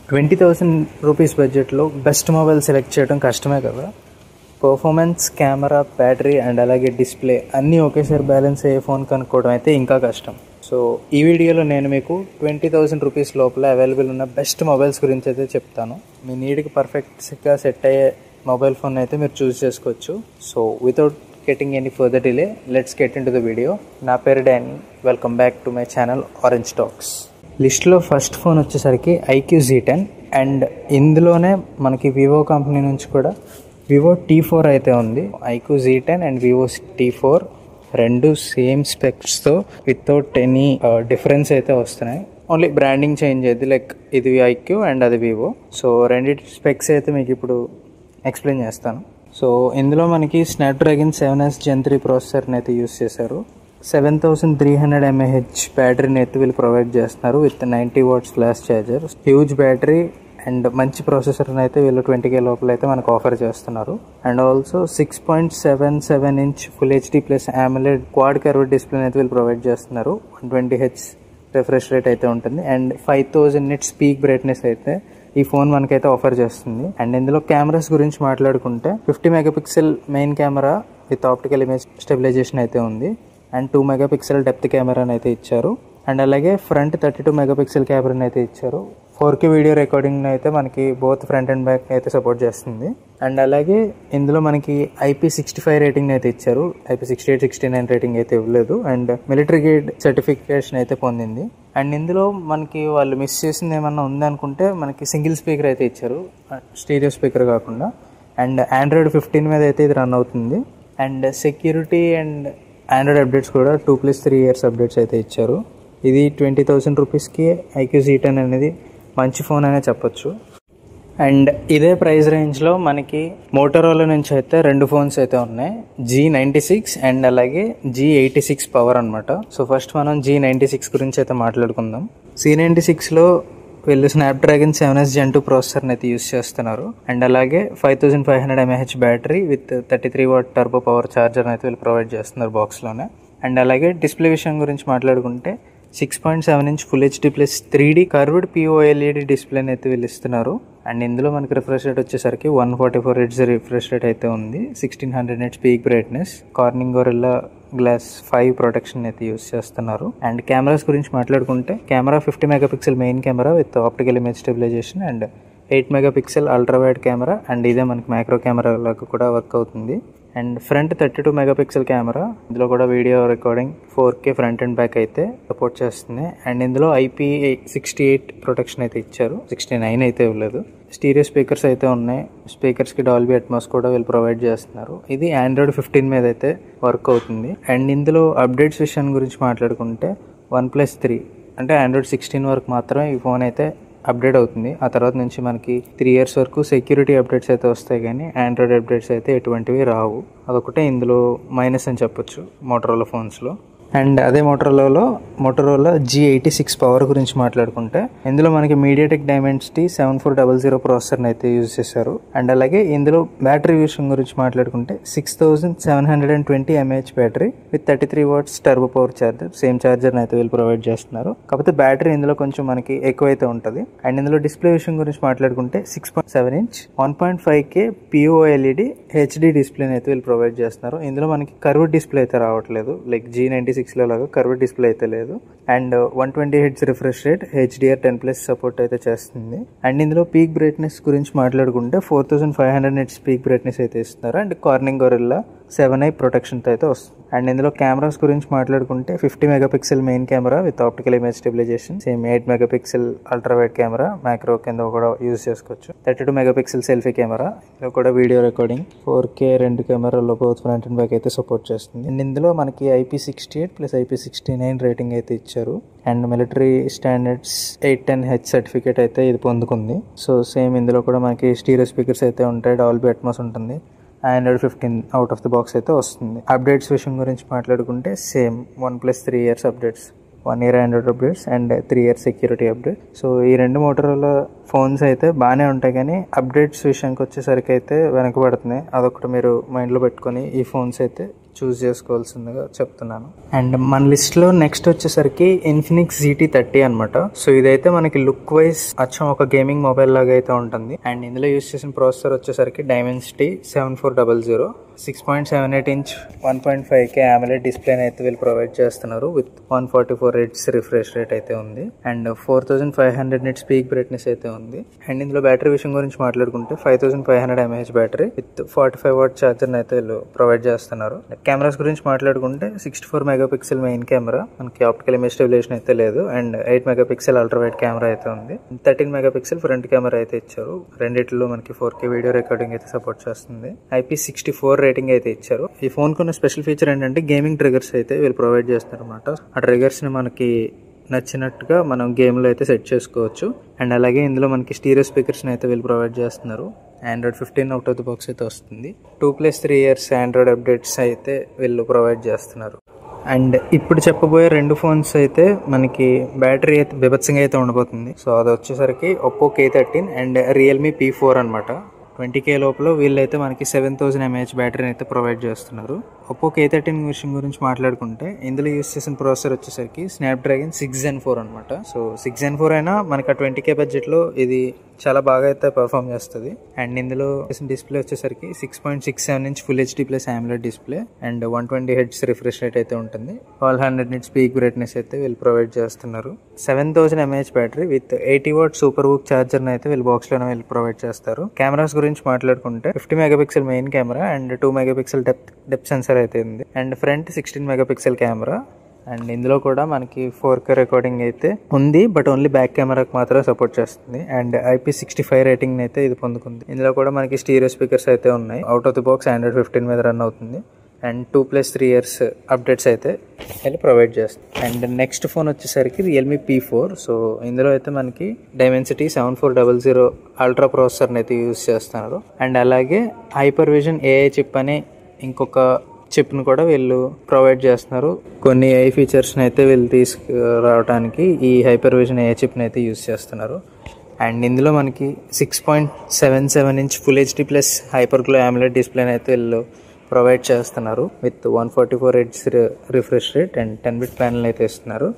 ₹20,000 బడ్జెట్లో best mobile select చేయడం కష్టమే కదా. పర్ఫార్మెన్స్, కెమెరా, బ్యాటరీ అండ్ అలాగే డిస్ప్లే అన్నీ ఒకేసారి బ్యాలెన్స్ అయ్యే ఫోన్ కనుక్కోవడం అయితే ఇంకా కష్టం. సో ఈ వీడియోలో నేను మీకు ₹20,000 లోపల అవైలబుల్ ఉన్న బెస్ట్ మొబైల్స్ గురించి అయితే చెప్తాను. మీ నీడ్కి పర్ఫెక్ట్గా సెట్ అయ్యే మొబైల్ ఫోన్ అయితే మీరు చూస్ చేసుకోవచ్చు. So without getting any further delay, let's get in to the video. నా పేరు Danny, welcome back to my channel orange talks. లిస్ట్లో ఫస్ట్ ఫోన్ వచ్చేసరికి IQ Z10 అండ్ ఇందులోనే మనకి వివో కంపెనీ నుంచి కూడా వివో T4 అయితే ఉంది. IQ Z10 and Vivo T4 రెండు సేమ్ స్పెక్స్తో వితౌట్ ఎనీ డిఫరెన్స్ అయితే వస్తున్నాయి. ఓన్లీ బ్రాండింగ్ చేంజ్ అయింది, లైక్ ఇది IQ అండ్ అది వివో. సో రెండింటి స్పెక్స్ అయితే మీకు ఇప్పుడు ఎక్స్ప్లెయిన్ చేస్తాను. సో ఇందులో మనకి స్నాప్డ్రాగన్ 7S Gen 3 ప్రాసెసర్ని అయితే యూస్ చేశారు. 7300 mAh బ్యాటరీని అయితే వీళ్ళు ప్రొవైడ్ చేస్తున్నారు with 90 watts flash charger. Huge battery and మంచి ప్రాసెసర్ని అయితే వీళ్ళు 20K లోపల అయితే మనకు ఆఫర్ చేస్తున్నారు. And also 6.77 inch full HD plus AMOLED quad curved డిస్ప్లేని అయితే వీళ్ళు ప్రొవైడ్ చేస్తున్నారు. 120Hz రిఫ్రెష్ రేట్ అయితే ఉంటుంది అండ్ 5000 nits పీక్ బ్రైట్నెస్ అయితే ఈ ఫోన్ మనకైతే ఆఫర్ చేస్తుంది. అండ్ ఇందులో కెమెరాస్ గురించి మాట్లాడుకుంటే 50 megapixel main camera with optical image stabilization అయితే ఉంది అండ్ 2 మెగాపిక్సెల్ డెప్త్ కెమెరాని అయితే ఇచ్చారు. అండ్ అలాగే ఫ్రంట్ 32 మెగాపిక్సెల్ కెమెరాని అయితే ఇచ్చారు. 4K వీడియో రికార్డింగ్ అయితే మనకి బోత్ ఫ్రంట్ అండ్ బ్యాక్ అయితే సపోర్ట్ చేస్తుంది. అండ్ అలాగే ఇందులో మనకి IP65 రేటింగ్ అయితే ఇచ్చారు. IP68, 69 రేటింగ్ అయితే ఇవ్వలేదు. అండ్ మిలిటరీ గ్రేడ్ సర్టిఫికేషన్ అయితే పొందింది. అండ్ ఇందులో మనకి వాళ్ళు మిస్ చేసింది ఏమన్నా ఉందనుకుంటే మనకి సింగిల్ స్పీకర్ అయితే ఇచ్చారు, స్టీరియో స్పీకర్ కాకుండా. అండ్ Android 15 మీద అయితే ఇది రన్ అవుతుంది. And security and Android updates కూడా 2+3 years అప్డేట్స్ అయితే ఇచ్చారు. ఇది ₹20,000కి IQ Z10 అనేది మంచి ఫోన్ అనే చెప్పొచ్చు. అండ్ ఇదే ప్రైస్ రేంజ్లో మనకి మోటరోలా నుంచి అయితే రెండు ఫోన్స్ అయితే ఉన్నాయి, G96 అండ్ అలాగే G86 పవర్ అనమాట. సో ఫస్ట్ మనం G96 గురించి అయితే మాట్లాడుకుందాం. C96లో వీళ్ళు స్నాప్డ్రాగన్ 7S Gen 2 ప్రాసెసర్ని అయితే యూస్ చేస్తున్నారు. అండ్ అలాగే 5500 mAh battery with 33 watt turbo power ఛార్జర్ని అయితే వీళ్ళు ప్రొవైడ్ చేస్తున్నారు బాక్స్లోనే. అండ్ అలాగే డిస్ప్లే విషయం గురించి మాట్లాడుకుంటే 6.7 inch full HD plus 3D curved POLED డిస్ప్లేని అయితే వీళ్ళు ఇస్తున్నారు. అండ్ ఇందులో మనకి రిఫ్రెష్ రేట్ వచ్చేసరికి 144 Hz రిఫ్రెష్ రేట్ అయితే ఉంది. 1600 nits peak brightness, Corning Gorilla Glass 5 protection అయితే యూస్ చేస్తున్నారు. అండ్ కెమెరాస్ గురించి మాట్లాడుకుంటే camera 50 megapixel main camera with optical image stabilization and 8 megapixel ultra wide camera and ఇదే మనకి మైక్రో కెమెరా లాగా కూడా వర్క్ అవుతుంది. అండ్ ఫ్రంట్ 32 మెగాపిక్సెల్ కెమెరా, ఇందులో కూడా video recording 4K front and back అయితే సపోర్ట్ చేస్తుంది. అండ్ ఇందులో IP68 ప్రొటెక్షన్ అయితే ఇచ్చారు, 69 అయితే ఇవ్వలేదు. స్టీరియో స్పీకర్స్ అయితే ఉన్నాయి, స్పీకర్స్కి డాల్బీ అట్మాస్ కూడా వీళ్ళు ప్రొవైడ్ చేస్తున్నారు. ఇది Android 15 మీద అయితే వర్క్ అవుతుంది. అండ్ ఇందులో అప్డేట్స్ విషయం గురించి మాట్లాడుకుంటే 1+3 అంటే Android 16 వరకు మాత్రమే ఈ ఫోన్ అయితే అప్డేట్ అవుతుంది. ఆ తర్వాత నుంచి మనకి 3 years వరకు సెక్యూరిటీ అప్డేట్స్ అయితే వస్తాయి, కానీ ఆండ్రాయిడ్ అప్డేట్స్ అయితే ఎటువంటివి రావు. అదొకటే ఇందులో మైనస్ అని చెప్పొచ్చు మోటరోలా ఫోన్స్లో. అండ్ అదే మోటరోలా G86 పవర్ గురించి మాట్లాడుకుంటే ఇందులో మనకి మీడియాటెక్ డైమెన్సిటీ 7400 ప్రాసెసర్ని అయితే యూజ్ చేశారు. అండ్ అలాగే ఇందులో బ్యాటరీ విషయం గురించి మాట్లాడుకుంటే 6720 mAh battery with 33 watts turbo power charger, same ఛార్జర్ని అయితే వీళ్ళు ప్రొవైడ్ చేస్తున్నారు. కాకపోతే బ్యాటరీ ఇందులో కొంచెం మనకి ఎక్కువ అయితే ఉంటుంది. అండ్ ఇందులో డిస్ప్లే విషయం గురించి మాట్లాడుకుంటే 6.7 inch 1.5K POLED HD డిస్ప్లేని అయితే వీళ్ళు ప్రొవైడ్ చేస్తున్నారు. ఇందులో మనకి కర్వ్డ్ డిస్ప్లే అయితే రావట్లేదు, లైక్ G96 లో లాగా కర్వ్డ్ డిస్ప్లే అయితే లేదు. And 120Hz refresh rate, HDR10+ support అయితే చేస్తుంది. అండ్ ఇందులో పీక్ బ్రైట్నెస్ గురించి మాట్లాడుకుంటే 4500 nits పీక్ బ్రైట్నెస్ అయితే ఇస్తున్నారు. అండ్ కార్నింగ్ గొరిల్లా 7i ప్రొటెక్షన్తో అయితే వస్తుంది. అండ్ ఇందులో కెమెరాస్ గురించి మాట్లాడుకుంటే 50 megapixel main camera with optical image stabilization, same 8 megapixel ultra wide camera, micro కింద కూడా యూజ్ చేసుకోవచ్చు. 32 మెగాపిక్సెల్ సెల్ఫీ కెమెరా, ఇందులో కూడా వీడియో రికార్డింగ్ 4K రెండు కెమెరాల్లో బోత్ ఫ్రంట్ అండ్ బ్యాక్ అయితే సపోర్ట్ చేస్తుంది. అండ్ ఇందులో మనకి IP68 ప్లస్ IP69 రేటింగ్ అయితే ఇచ్చారు. And military standards 810H certificate అయితే ఇది పొందుకుంది. సో సేమ్ ఇందులో కూడా మనకి స్టీరియో స్పీకర్స్ అయితే ఉంటాయి, డాల్బీ అట్మాస్ ఉంటుంది. Android 15 out of the box అయితే వస్తుంది. అప్డేట్స్ విషయం గురించి మాట్లాడుకుంటే same 1+3 years updates, 1 year Android updates and 3 years security update. So ఈ రెండు మోటరోలా ఫోన్స్ అయితే బాగానే ఉంటాయి, కానీ అప్డేట్స్ విషయానికి వచ్చేసరికి అయితే వెనకబడుతున్నాయి. అదొకటి మీరు మైండ్లో పెట్టుకొని ఈ ఫోన్స్ అయితే చూస్ చేసుకోవాల్సిందిగా చెప్తున్నాను. అండ్ మన లిస్ట్లో నెక్స్ట్ వచ్చేసరికి ఇన్ఫినిక్స్ GT30 అనమాట. సో ఇదైతే మనకి లుక్ వైజ్ అచ్చం ఒక గేమింగ్ మొబైల్ లాగా అయితే ఉంటుంది. అండ్ ఇందులో యూస్ చేసిన ప్రాసెసర్ వచ్చేసరికి Dimensity 7400, 6.78 ఇంచ్ 1.5K AMOLED డిస్ప్లేని అయితే వీళ్ళు ప్రొవైడ్ చేస్తున్నారు విత్ 144 Hz రిఫ్రెష్ రేట్ అయితే ఉంది. అండ్ 4500 నిట్స్ పీక్ బ్రైట్నెస్ అయితే ఉంది. అండ్ ఇందులో బ్యాటరీ విషయం గురించి మాట్లాడుకుంటే 5500 mAh battery with 45 what charger అయితే వీళ్ళు ప్రొవైడ్ చేస్తున్నారు. కెమెరాస్ గురించి మాట్లాడుకుంటే 64 మెగాపిక్సెల్ మెయిన్ కెమెరా, మనకి ఆప్టికల్ ఇమేజ్ స్టెబిలైజేషన్ అయితే లేదు. And 8 megapixel ultra wide camera అయితే ఉంది. 13 మెగాపిక్సెల్ ఫ్రంట్ కెమెరా అయితే ఇచ్చారు. రెండిట్లో మనకి 4K వీడియో రికార్డింగ్ అయితే సపోర్ట్ చేస్తుంది. IP64 రేటింగ్ అయితే ఇచ్చారు. ఈ ఫోన్ కొన్న స్పెషల్ ఫీచర్ ఏంటంటే గేమింగ్ ట్రిగర్స్ అయితే వీళ్ళు ప్రొవైడ్ చేస్తారు అనమాట. ఆ ట్రిగర్స్ ని మనకి నచ్చినట్టుగా మనం గేమ్ లో అయితే సెట్ చేసుకోవచ్చు. అండ్ అలాగే ఇందులో మనకి స్టీరియో స్పీకర్స్ అయితే వీళ్ళు ప్రొవైడ్ చేస్తున్నారు. Android 15 out of the box అయితే వస్తుంది. 2+3 years ఆండ్రాయిడ్ అప్డేట్స్ అయితే వీళ్ళు ప్రొవైడ్ చేస్తున్నారు. అండ్ ఇప్పుడు చెప్పబోయే రెండు ఫోన్స్ అయితే మనకి బ్యాటరీ అయితే బీభత్సంగా అయితే ఉండబోతుంది. సో అది వచ్చేసరికి Oppo K13 and Realme P4 అనమాట. 20K లోపల వీళ్ళైతే మనకి 7000 mAh బ్యాటరీని అయితే ప్రొవైడ్ చేస్తున్నారు. Oppo K13 విషయం గురించి మాట్లాడుకుంటే ఇందులో యూస్ చేసిన ప్రాసెసర్ వచ్చేసరికి Snapdragon 6 Gen 4 అనమాట. సో 6 Gen 4 అయినా మనకి ఆ 20K బడ్జెట్లో ఇది చాలా బాగా అయితే పర్ఫామ్ చేస్తుంది. అండ్ ఇందులో డిస్ప్లే వచ్చేసరికి 6.67 inch full HD plus AMOLED display and 120 Hz refresh rate అయితే ఉంటుంది. 1200 నిట్స్ పీక్ బ్రైట్నెస్ అయితే వీళ్ళు ప్రొవైడ్ చేస్తున్నారు. 7000 mAh battery with 80 what super hook charger అయితే వీళ్ళు బాక్స్ లోనే వీళ్ళు ప్రొవైడ్ చేస్తారు. కెమెరాస్ గురించి మాట్లాడుకుంటే 50 megapixel main camera and 2 megapixel depth sensor అయితే ఉంది. And front 16 megapixel camera. And ఇందులో కూడా మనకి 4K రికార్డింగ్ అయితే ఉంది, బట్ ఓన్లీ బ్యాక్ కెమెరాకి మాత్రమే సపోర్ట్ చేస్తుంది. అండ్ IP65 రేటింగ్ అయితే ఇది పొందుకుంది. ఇందులో కూడా మనకి స్టీరియో స్పీకర్స్ అయితే ఉన్నాయి. Out of the box Android 15 మీద రన్ అవుతుంది. అండ్ 2+3 years అప్డేట్స్ అయితే వీళ్ళు ప్రొవైడ్ చేస్తుంది. అండ్ నెక్స్ట్ ఫోన్ వచ్చేసరికి Realme P4. సో ఇందులో అయితే మనకి Dimensity 7400 అల్ట్రా ప్రాసెసర్ని అయితే యూజ్ చేస్తున్నారు. అండ్ అలాగే HyperVision AI చిప్ అని ఇంకొక చిప్ను కూడా వీళ్ళు ప్రొవైడ్ చేస్తున్నారు. కొన్ని AI ఫీచర్స్ని అయితే వీళ్ళు తీసుకురావడానికి ఈ HyperVision AI చిప్ని అయితే యూజ్ చేస్తున్నారు. అండ్ ఇందులో మనకి 6.77 inch full HD plus hyper glow AMOLED డిస్ప్లేని అయితే వీళ్ళు ప్రొవైడ్ చేస్తున్నారు with 144 Hz refresh rate and 10-bit panel అయితే ఇస్తున్నారు.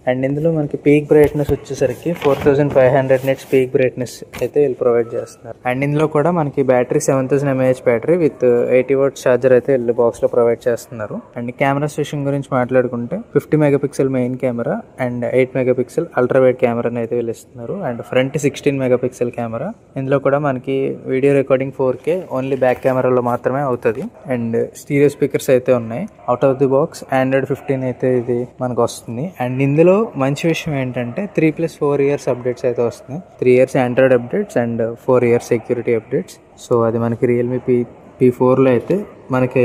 అండ్ ఇందులో మనకి పీక్ బ్రైట్నెస్ వచ్చేసరికి 4500 నిట్స్ పీక్ బ్రైట్నెస్ అయితే వీళ్ళు ప్రొవైడ్ చేస్తున్నారు. అండ్ ఇందులో కూడా మనకి battery 7000 mAh battery with 80 what charger అయితే వీళ్ళు బాక్స్ లో ప్రొవైడ్ చేస్తున్నారు. అండ్ కెమెరాస్ విషయం గురించి మాట్లాడుకుంటే 50 megapixel main camera and 8 megapixel ultra wide కెమెరాని అయితే వీళ్ళు ఇస్తున్నారు. And front 16 megapixel camera. ఇందులో కూడా మనకి video recording 4K only back కెమెరాలో మాత్రమే అవుతుంది. అండ్ స్టీరియో స్పీకర్స్ అయితే ఉన్నాయి. Out of the box Android 15 అయితే ఇది మనకు వస్తుంది. అండ్ ఇందులో మంచి విషయం ఏంటంటే 3+4 years అప్డేట్స్ అయితే వస్తున్నాయి. 3 years Android updates and 4 years security updates. So అది మనకి Realme P4లో అయితే మనకి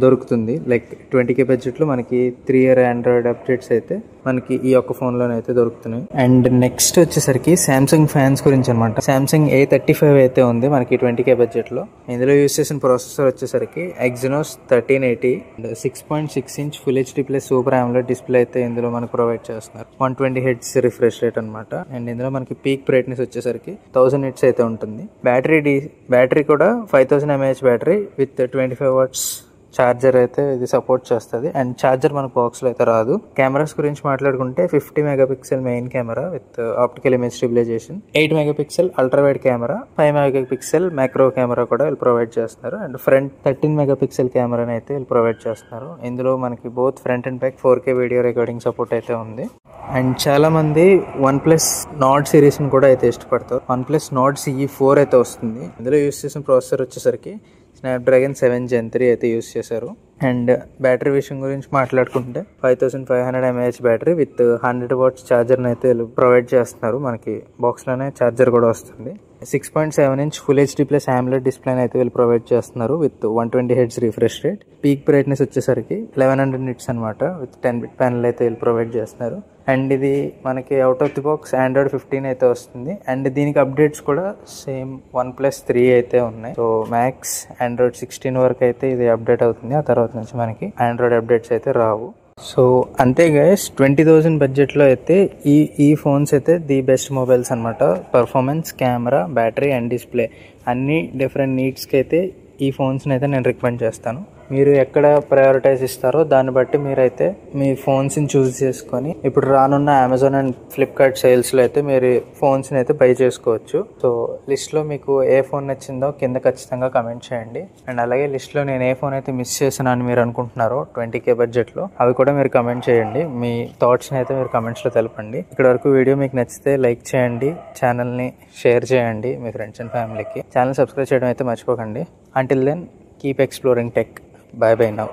దొరుకుతుంది. లైక్ 20K బడ్జెట్లో మనకి 3 year ఆండ్రాయిడ్ అప్డేట్స్ అయితే మనకి ఈ యొక్క ఫోన్లోనే అయితే దొరుకుతున్నాయి. అండ్ నెక్స్ట్ వచ్చేసరికి సామ్సంగ్ ఫ్యాన్స్ గురించి అనమాట. సామ్సంగ్ A35 అయితే ఉంది మనకి 20K బడ్జెట్లో. ఇందులో యూస్ చేసిన ప్రాసెసర్ వచ్చేసరికి Exynos 1380 and 6.6 inch full HD plus super AMOLED display అయితే ఇందులో మనకు ప్రొవైడ్ చేస్తున్నారు. 120 Hz రిఫ్రెష్ రేట్ అనమాట. అండ్ ఇందులో మనకి పీక్ బ్రైట్నెస్ వచ్చేసరికి 1000 nits అయితే ఉంటుంది. బ్యాటరీ కూడా 5000 mAh battery with 25 watts charger అయితే ఇది సపోర్ట్ చేస్తుంది. అండ్ ఛార్జర్ మనకు బాక్స్లో అయితే రాదు. కెమెరాస్ గురించి మాట్లాడుకుంటే 50 megapixel main camera with optical image stabilization, 8 megapixel ultra wide camera, 5 megapixel micro camera కూడా వీళ్ళు ప్రొవైడ్ చేస్తున్నారు. అండ్ ఫ్రంట్ 13 మెగాపిక్సెల్ కెమెరాని అయితే వీళ్ళు ప్రొవైడ్ చేస్తున్నారు. ఇందులో మనకి both front and back 4K video recording support అయితే ఉంది. అండ్ చాలా మంది OnePlus Nord సిరీస్ని కూడా అయితే ఇష్టపడతారు. OnePlus Nord CE 4 అయితే వస్తుంది. ఇందులో యూస్ చేసిన ప్రాసెసర్ వచ్చేసరికి Snapdragon 7 Gen 3 అయితే యూస్ చేశారు. అండ్ బ్యాటరీ విషయం గురించి మాట్లాడుకుంటే 5500 mAh బ్యాటరీ విత్ 100 watts ఛార్జర్ని అయితే ప్రొవైడ్ చేస్తున్నారు. మనకి బాక్స్లోనే ఛార్జర్ కూడా వస్తుంది. 6.7 inch full HD plus AMOLED డిస్ప్లేని అయితే వీళ్ళు ప్రొవైడ్ చేస్తున్నారు with 120 Hz refresh rate. Peak brightness వచ్చేసరికి 1100 nits అనమాట విత్ 10-bit ప్యానల్ అయితే వీళ్ళు ప్రొవైడ్ చేస్తున్నారు. అండ్ ఇది మనకి out of the box Android 15 అయితే వస్తుంది. అండ్ దీనికి అప్డేట్స్ కూడా సేమ్ 1+3 అయితే ఉన్నాయి. సో మ్యాక్స్ Android 16 వరకు అయితే ఇది అప్డేట్ అవుతుంది. ఆ తర్వాత నుంచి మనకి ఆండ్రాయిడ్ అప్డేట్స్ అయితే రావు. సో అంతే గైస్, 20,000 బడ్జెట్లో అయితే ఈ ఫోన్స్ అయితే ది బెస్ట్ మొబైల్స్ అనమాట. Performance, camera, battery and display అన్ని డిఫరెంట్ నీడ్స్కి అయితే ఈ ఫోన్స్ని అయితే నేను రికమెండ్ చేస్తాను. మీరు ఎక్కడ ప్రయారిటైజ్ ఇస్తారో దాన్ని బట్టి మీరైతే మీ ఫోన్స్ని చూస్ చేసుకొని ఇప్పుడు రానున్న అమెజాన్ అండ్ ఫ్లిప్కార్ట్ సేల్స్లో అయితే మీరు ఫోన్స్ని అయితే బై చేసుకోవచ్చు. సో లిస్ట్లో మీకు ఏ ఫోన్ నచ్చిందో కింద ఖచ్చితంగా కమెంట్ చేయండి. అండ్ అలాగే లిస్ట్లో నేను ఏ ఫోన్ అయితే మిస్ చేశానని మీరు అనుకుంటున్నారో 20K బడ్జెట్లో అవి కూడా మీరు కమెంట్ చేయండి. మీ థాట్స్ని అయితే మీరు కమెంట్స్లో తెలపండి. ఇక్కడ వరకు వీడియో మీకు నచ్చితే లైక్ చేయండి, ఛానల్ని షేర్ చేయండి మీ ఫ్రెండ్స్ అండ్ ఫ్యామిలీకి. ఛానల్ సబ్స్క్రైబ్ చేయడం అయితే మర్చిపోకండి. Until then, keep exploring tech. Bye bye now.